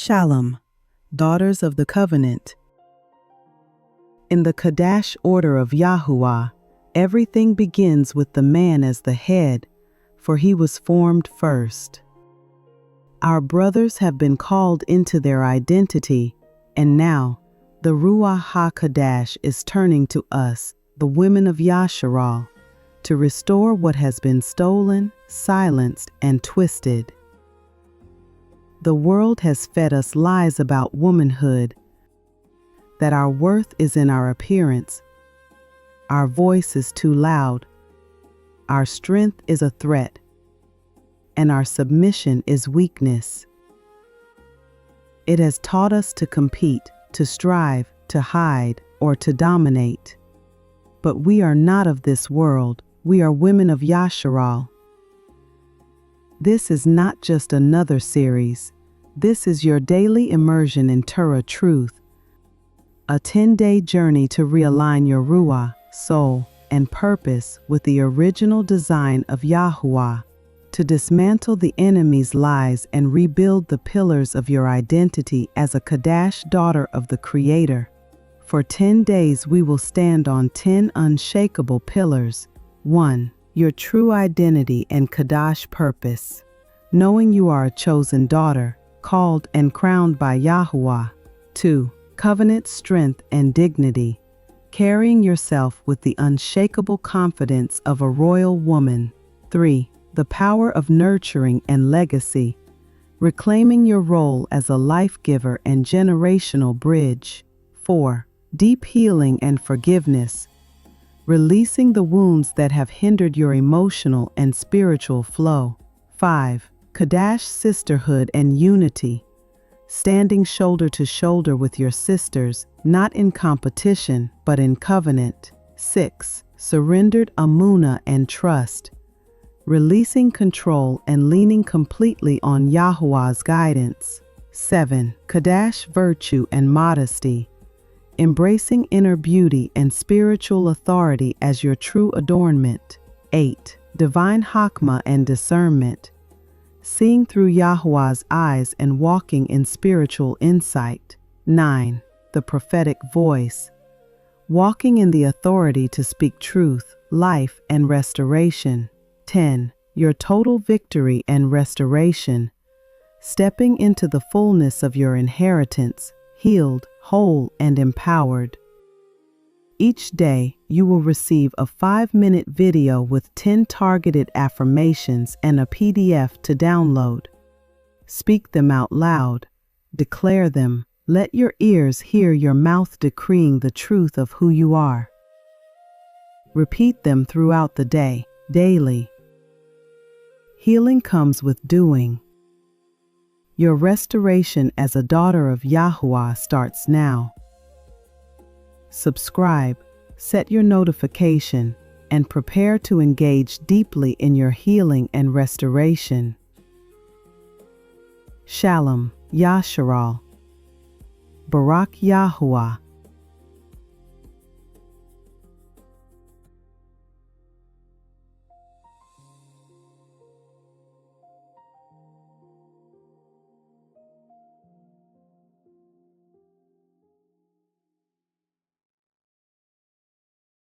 Shalum, daughters of the covenant. In the Qadash order of Yahuwah, everything begins with the man as the head, for he was formed first. Our brothers have been called into their identity, and now the Ruah Ha'Qadash is turning to us, the women of Yasharal, to restore what has been stolen, silenced, and twisted. The world has fed us lies about womanhood, that our worth is in our appearance, our voice is too loud, our strength is a threat, and our submission is weakness. It has taught us to compete, to strive, to hide, or to dominate. But we are not of this world, we are women of Yasharal. This is not just another series. This is your daily immersion in Torah truth, a 10-day journey to realign your Ruah, soul, and purpose with the original design of Yahuwah, to dismantle the enemy's lies and rebuild the pillars of your identity as a Qadash daughter of the Creator. For 10 days we will stand on 10 unshakable pillars. 1. Your true identity and Qadash purpose. Knowing you are a chosen daughter, called and crowned by Yahuwah. 2. Covenant strength and dignity. Carrying yourself with the unshakable confidence of a royal woman. 3. The power of nurturing and legacy. Reclaiming your role as a life giver and generational bridge. 4. Deep healing and forgiveness. Releasing the wounds that have hindered your emotional and spiritual flow. 5. Qadash sisterhood and unity. Standing shoulder to shoulder with your sisters, not in competition, but in covenant. 6. Surrendered emunah and trust. Releasing control and leaning completely on Yahuwah's guidance. 7. Qadash virtue and modesty. Embracing inner beauty and spiritual authority as your true adornment. 8. Divine Chokmah and discernment. Seeing through Yahuwah's eyes and walking in spiritual insight. 9. The prophetic voice. Walking in the authority to speak truth, life, and restoration. 10. Your total victory and restoration. Stepping into the fullness of your inheritance, healed, whole, and empowered. Each day, you will receive a 5-minute video with 10 targeted affirmations and a PDF to download. Speak them out loud. Declare them. Let your ears hear your mouth decreeing the truth of who you are. Repeat them throughout the day, daily. Healing comes with doing. Your restoration as a daughter of Yahuwah starts now. Subscribe, set your notification, and prepare to engage deeply in your healing and restoration. Shalom, Yasharal. Barak YAHUAH